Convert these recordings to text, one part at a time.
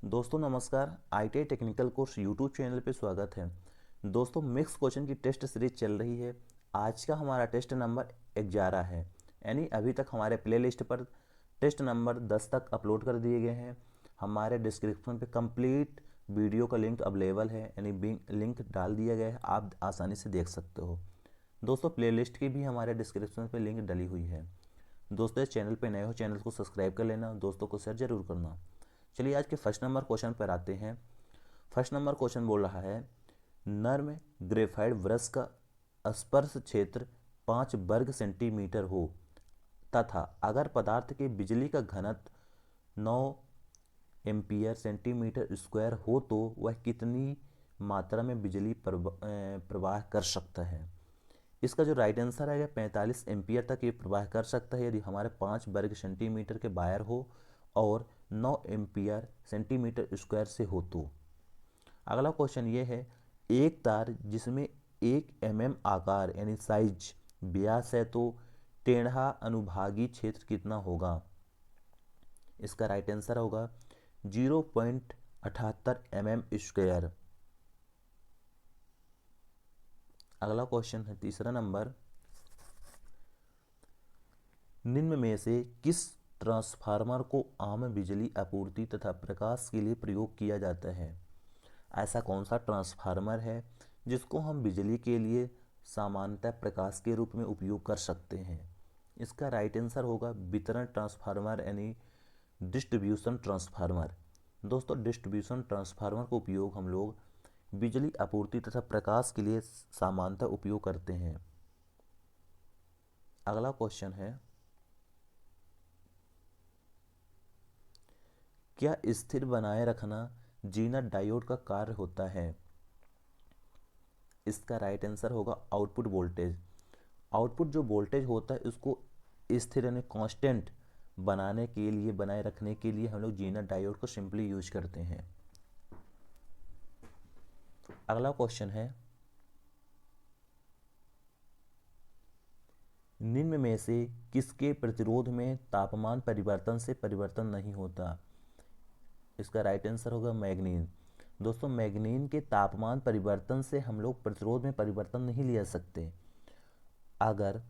दोस्तों नमस्कार। ITI technical course YouTube channel पे स्वागत है। दोस्तों मिक्स क्वेश्चन की टेस्ट सीरीज चल रही है। आज का हमारा टेस्ट नंबर 11 है, यानी अभी तक हमारे प्ले लिस्ट पर टेस्ट नंबर 10 तक अपलोड कर दिए गए हैं। हमारे डिस्क्रिप्शन पे कंप्लीट वीडियो का लिंक अवेलेबल है, यानी लिंक डाल दिया गया है, आप आसानी से देख सकते हो। दोस्तों प्ले लिस्ट की भी हमारे डिस्क्रिप्शन पे लिंक डली हुई है। दोस्तों इस चैनल पे नए हो, चैनल को सब्सक्राइब कर लेना, दोस्तों को शेयर जरूर करना। चलिए आज के फर्स्ट नंबर क्वेश्चन पर आते हैं। फर्स्ट नंबर क्वेश्चन बोल रहा है, नर्म ग्रेफाइट ब्रश का स्पर्श क्षेत्र 5 वर्ग सेंटीमीटर हो तथा अगर पदार्थ के बिजली का घनत्व 9 एम्पियर सेंटीमीटर स्क्वायर हो तो वह कितनी मात्रा में बिजली प्रवाह कर सकता है। इसका जो राइट आंसर आएगा 45 एम्पियर तक ये प्रवाह कर सकता है यदि हमारे 5 वर्ग सेंटीमीटर के बायर हो और 9 एम्पियर सेंटीमीटर स्क्वायर से हो तो। अगला क्वेश्चन ये है, एक तार जिसमें 1 mm आकार यानी साइज व्यास है तो टेढ़ा अनुभागीय क्षेत्र कितना होगा। इसका राइट आंसर होगा 0.78 mm स्क्वायर। अगला क्वेश्चन है तीसरा नंबर, निम्न में से किस ट्रांसफार्मर को आम बिजली आपूर्ति तथा प्रकाश के लिए प्रयोग किया जाता है। ऐसा कौन सा ट्रांसफार्मर है जिसको हम बिजली के लिए सामान्यतः प्रकाश के रूप में उपयोग कर सकते हैं। इसका राइट आंसर होगा वितरण ट्रांसफार्मर यानी डिस्ट्रीब्यूशन ट्रांसफार्मर। दोस्तों डिस्ट्रीब्यूशन ट्रांसफार्मर का उपयोग हम लोग बिजली आपूर्ति तथा प्रकाश के लिए सामान्यतः उपयोग करते हैं। अगला क्वेश्चन है, क्या स्थिर बनाए रखना जीना डायोड का कार्य होता है। इसका राइट आंसर होगा आउटपुट वोल्टेज। आउटपुट जो वोल्टेज होता है उसको स्थिर यानी कांस्टेंट बनाने के लिए, बनाए रखने के लिए हम लोग जीना डायोड को सिंपली यूज करते हैं। अगला क्वेश्चन है, निम्न में से किसके प्रतिरोध में तापमान परिवर्तन से परिवर्तन नहीं होता। इसका राइट आंसर होगा मैग्नीन। दोस्तों मैग्नीन के तापमान परिवर्तन से हम लोग प्रतिरोध में परिवर्तन नहीं ले सकते। अगर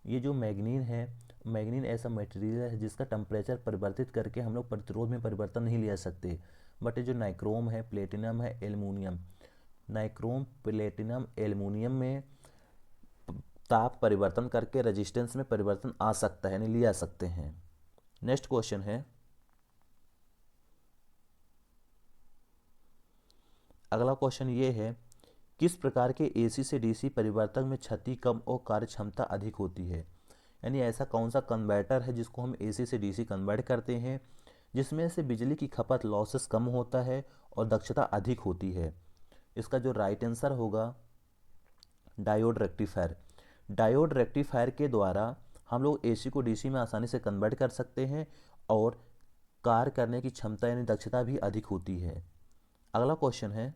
ये जो मैग्नीन है, मैग्नीन ऐसा मटेरियल है जिसका टेम्परेचर परिवर्तित करके हम लोग प्रतिरोध में परिवर्तन नहीं ले सकते। बट ये जो नाइक्रोम है, प्लेटिनम है, एल्युमिनियम, नाइक्रोम प्लेटिनम एल्युमिनियम में ताप परिवर्तन करके रेजिस्टेंस में परिवर्तन आ सकता है, यानी ले आ सकते हैं। नेक्स्ट क्वेश्चन है, अगला क्वेश्चन ये है, किस प्रकार के एसी से डीसी परिवर्तन में क्षति कम और कार्यक्षमता अधिक होती है। यानी ऐसा कौन सा कन्वर्टर है जिसको हम एसी से डीसी कन्वर्ट करते हैं जिसमें से बिजली की खपत लॉसेस कम होता है और दक्षता अधिक होती है। इसका जो राइट आंसर होगा डायोड रेक्टिफायर। डायोड रेक्टिफायर के द्वारा हम लोग एसी को डीसी में आसानी से कन्वर्ट कर सकते हैं और कार्य करने की क्षमता यानी दक्षता भी अधिक होती है। अगला क्वेश्चन है,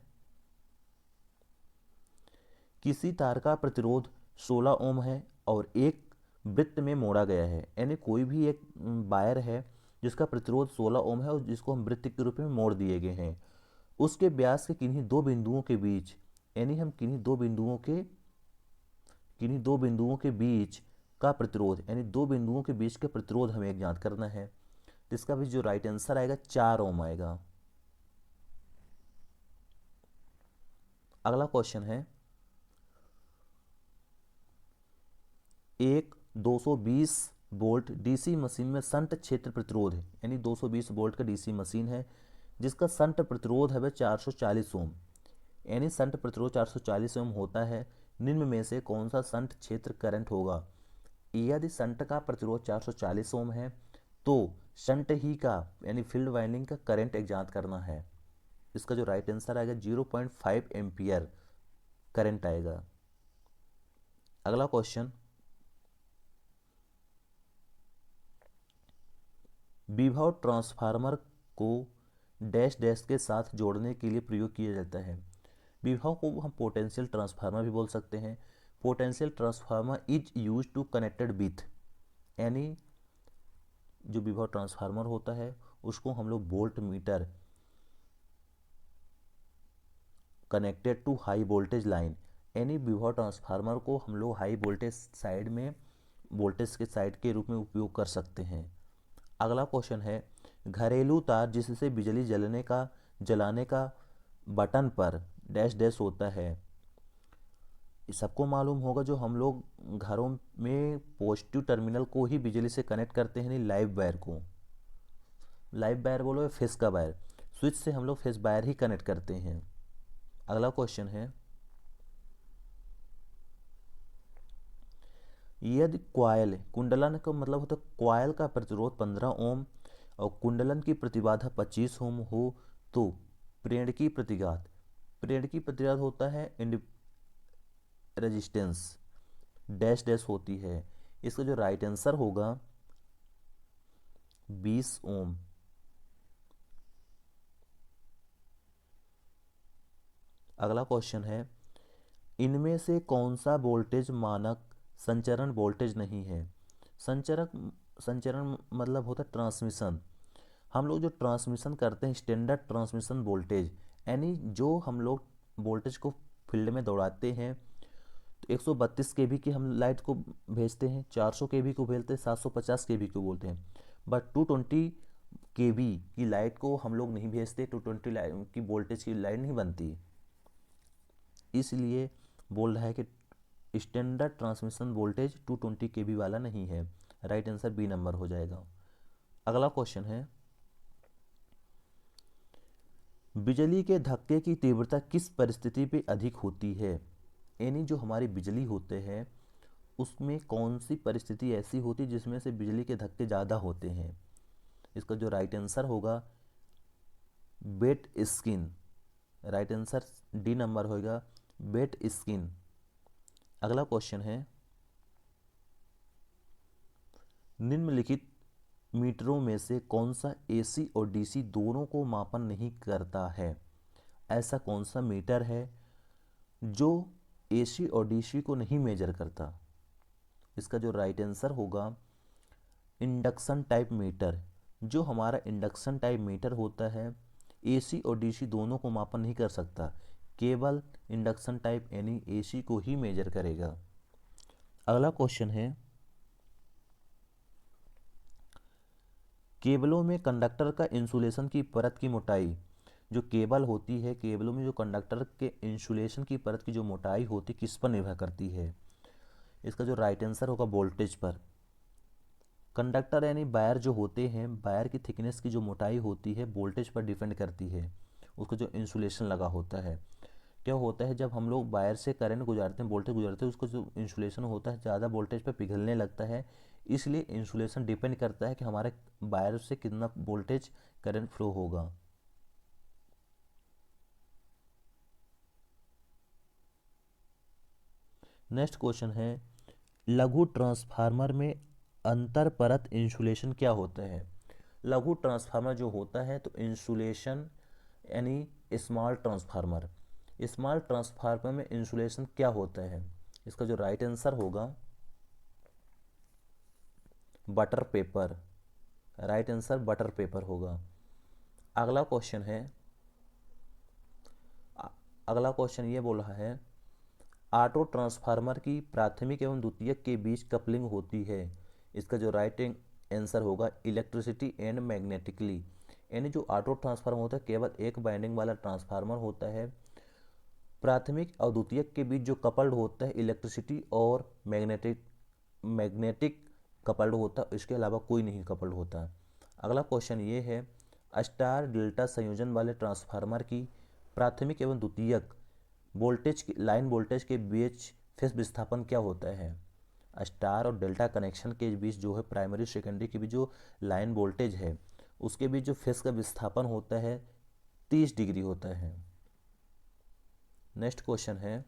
किसी तार का प्रतिरोध 16 ओम है और एक वृत्त में मोड़ा गया है, यानी कोई भी एक वायर है जिसका प्रतिरोध 16 ओम है और जिसको हम वृत्त के रूप में मोड़ दिए गए हैं, उसके व्यास के किन्हीं दो बिंदुओं के बीच, यानी हम किन्हीं दो बिंदुओं के बीच का प्रतिरोध, यानी दो बिंदुओं के बीच का प्रतिरोध हमें ज्ञात करना है। तो इसका भी जो राइट आंसर आएगा 4 ओम आएगा। अगला क्वेश्चन है, एक 220 वोल्ट डीसी मशीन में शंट क्षेत्र प्रतिरोध है, यानी 220 वोल्ट का डीसी मशीन है जिसका शंट प्रतिरोध है 440 ओम, यानी शंट प्रतिरोध 440 ओम होता है। निम्न में से कौन सा शंट क्षेत्र करंट होगा। यदि शंट का प्रतिरोध 440 ओम है तो शंट ही का यानी फील्ड वाइंडिंग का करंट ज्ञात करना है। इसका जो राइट आंसर आएगा 0.5 एम्पियर करंट आएगा। अगला क्वेश्चन, विभव ट्रांसफार्मर को डैश डैश के साथ जोड़ने के लिए प्रयोग किया जाता है। विभव को हम पोटेंशियल ट्रांसफार्मर भी बोल सकते हैं। Potential transformer is use to connected with, यानी जो विभव ट्रांसफार्मर होता है उसको हम लोग volt metre connected to high voltage line, यानी विभव ट्रांसफार्मर को हम लोग हाई वोल्टेज साइड में वोल्टेज के साइड के रूप में उपयोग कर सकते हैं। अगला क्वेश्चन है, घरेलू तार जिससे बिजली जलाने का बटन पर डैश डैश होता है। सबको मालूम होगा जो हम लोग घरों में पॉजिटिव टर्मिनल को ही बिजली से कनेक्ट करते हैं, नहीं लाइव वायर को। लाइव वायर बोलो या फेस का वायर, स्विच से हम लोग फेस वायर ही कनेक्ट करते हैं। अगला क्वेश्चन है, यदि कॉयल कुंडलन का मतलब होता है कॉयल का प्रतिरोध 15 ओम और कुंडलन की प्रतिबाधा 25 ओम हो तो प्रेरण की प्रतिघात होता है रेजिस्टेंस डैश डैश होती है। इसका जो राइट आंसर होगा 20 ओम। अगला क्वेश्चन है, इनमें से कौन सा वोल्टेज मानक संचरण वोल्टेज नहीं है। संचरण मतलब होता है ट्रांसमिशन। हम लोग जो ट्रांसमिशन करते हैं स्टैंडर्ड ट्रांसमिशन वोल्टेज, यानी जो हम लोग वोल्टेज को फील्ड में दौड़ाते हैं तो 132 केवी की हम लाइट को भेजते हैं, 400 केवी को भेजते हैं, 750 केवी को बोलते हैं। बट 220 केवी की लाइट को हम लोग नहीं भेजते, 220 की वोल्टेज की लाइट नहीं बनती। इसलिए बोल रहा है कि स्टैंडर्ड ट्रांसमिशन वोल्टेज 220 केवी वाला नहीं है। राइट आंसर बी नंबर हो जाएगा। अगला क्वेश्चन है, बिजली के धक्के की तीव्रता किस परिस्थिति पे अधिक होती है। यानी जो हमारी बिजली होते हैं उसमें कौन सी परिस्थिति ऐसी होती है जिसमें से बिजली के धक्के ज़्यादा होते हैं। इसका जो राइट आंसर होगा wet skin. Right answer D number होगा वेट स्किन। अगला क्वेश्चन है, निम्नलिखित मीटरों में से कौन सा एसी और डीसी दोनों को मापन नहीं करता है। ऐसा कौन सा मीटर है जो एसी और डीसी को नहीं मेजर करता। इसका जो राइट आंसर होगा इंडक्शन टाइप मीटर। जो हमारा इंडक्शन टाइप मीटर होता है एसी और डीसी दोनों को मापन नहीं कर सकता, केवल इंडक्शन टाइप यानी एसी को ही मेजर करेगा। अगला क्वेश्चन है, केबलों में कंडक्टर का इंसुलेशन की परत की मोटाई, जो केबल होती है केबलों में जो कंडक्टर के इंसुलेशन की परत की जो मोटाई होती किस पर निर्भर करती है। इसका जो राइट आंसर होगा वोल्टेज पर। कंडक्टर यानी वायर जो होते हैं वायर की थिकनेस की जो मोटाई होती है वोल्टेज पर डिपेंड करती है, उसको जो इंसुलेशन लगा होता है। क्या होता है जब हम लोग वायर से करंट गुजारते हैं वोल्टेज गुजारते हैं उसको जो इंसुलेशन होता है ज़्यादा वोल्टेज पर पिघलने लगता है, इसलिए इंसुलेशन डिपेंड करता है कि हमारे वायर से कितना वोल्टेज करंट फ्लो होगा। नेक्स्ट क्वेश्चन है, लघु ट्रांसफार्मर में अंतर परत इंसुलेशन क्या होता है। लघु ट्रांसफार्मर जो होता है तो इंसुलेशन यानी स्मॉल ट्रांसफार्मर में इंसुलेशन क्या होता है। इसका जो राइट आंसर होगा butter paper. Right answer butter paper होगा। अगला क्वेश्चन है, अगला क्वेश्चन ये बोल रहा है, ऑटो ट्रांसफार्मर की प्राथमिक एवं द्वितीयक के बीच कपलिंग होती है। इसका जो राइट आंसर होगा इलेक्ट्रिसिटी एंड मैग्नेटिकली। यानी जो ऑटो ट्रांसफार्मर होता है केवल एक वाइंडिंग वाला ट्रांसफार्मर होता है। प्राथमिक और द्वितीयक के बीच जो कपल्ड होता है इलेक्ट्रिसिटी और मैग्नेटिक कपल्ड होता है, इसके अलावा कोई नहीं कपल्ड होता। अगला क्वेश्चन ये है, स्टार डेल्टा संयोजन वाले ट्रांसफार्मर की प्राथमिक एवं द्वितीयक लाइन वोल्टेज के बीच फेज विस्थापन क्या होता है। स्टार और डेल्टा कनेक्शन के बीच जो है प्राइमरी सेकेंडरी के बीच जो लाइन वोल्टेज है उसके बीच जो फेज का विस्थापन होता है 30 डिग्री होता है। नेक्स्ट क्वेश्चन है,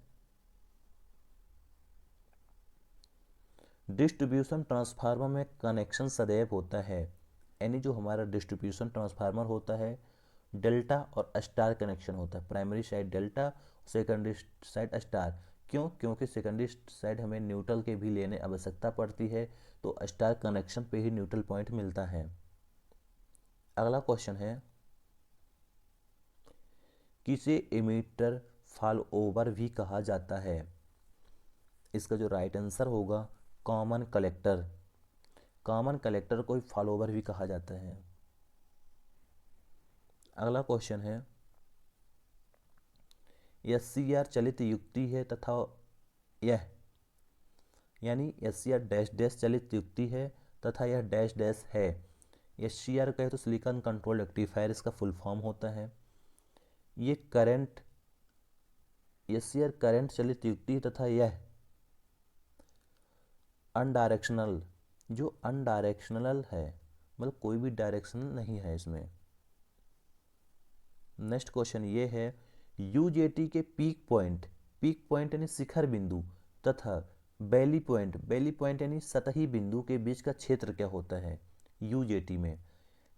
डिस्ट्रीब्यूशन ट्रांसफार्मर में कनेक्शन सदैव होता है। यानी जो हमारा डिस्ट्रीब्यूशन ट्रांसफार्मर होता है डेल्टा और स्टार कनेक्शन होता है, primary side delta secondary side star. क्यों? क्योंकि सेकेंडरी साइड हमें न्यूट्रल के भी लेने आवश्यकता पड़ती है, तो स्टार कनेक्शन पे ही न्यूट्रल पॉइंट मिलता है। अगला क्वेश्चन है, किसे एमिटर फॉल ओवर भी कहा जाता है? इसका जो राइट आंसर होगा कॉमन कलेक्टर। कॉमन कलेक्टर को फॉल ओवर भी कहा जाता है। अगला क्वेश्चन है, एससीआर चलित युक्ति है तथा यह, यानी एससीआर डैश डैश चलित युक्ति है तथा यह डैश डैश है। एससीआर कहे तो सिलिकॉन कंट्रोल रेक्टिफायर इसका फुल फॉर्म होता है। ये करंट, एससीआर करंट चलित युक्ति तथा यह अनडायरेक्शनल, जो अनडायरेक्शनल है मतलब कोई भी डायरेक्शन नहीं है इसमें। नेक्स्ट क्वेश्चन ये है, यूजेटी के पीक पॉइंट यानी शिखर बिंदु तथा बैली पॉइंट यानी सतही बिंदु के बीच का क्षेत्र क्या होता है यूजेटी में?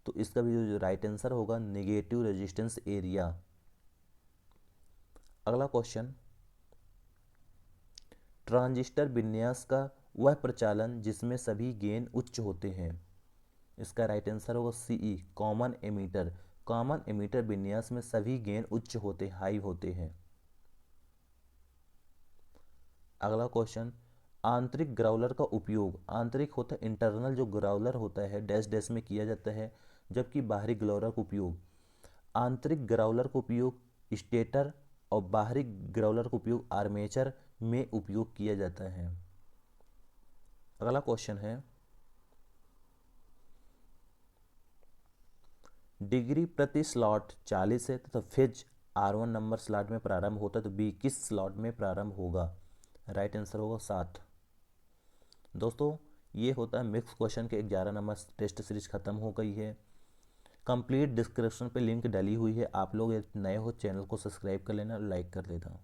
तो इसका भी जो राइट आंसर होगा नेगेटिव रेजिस्टेंस एरिया। अगला क्वेश्चन, ट्रांजिस्टर विन्यास का वह प्रचालन जिसमें सभी गेन उच्च होते हैं। इसका राइट आंसर होगा CE common emitter. Common emitter विन्यास में सभी गेन उच्च होते, हाई होते हैं। अगला क्वेश्चन, आंतरिक ग्राउलर का उपयोग, आंतरिक होता है इंटरनल जो ग्राउलर होता है डैश डैश में किया जाता है, जबकि बाहरी ग्राउलर का उपयोग, आंतरिक ग्राउलर का उपयोग स्टेटर और बाहरी ग्राउलर का उपयोग आर्मेचर में उपयोग किया जाता है। अगला क्वेश्चन है, डिग्री प्रति स्लॉट 40 है तथा फेज R1 नंबर स्लॉट में प्रारंभ होता है, तो बी किस स्लॉट में प्रारंभ होगा? राइट आंसर होगा 7। दोस्तों ये होता है मिक्स क्वेश्चन के 11 नंबर टेस्ट सीरीज खत्म हो गई है। कंप्लीट डिस्क्रिप्शन पे लिंक डली हुई है, आप लोग नए हो चैनल को सब्सक्राइब कर लेना, लाइक कर देना।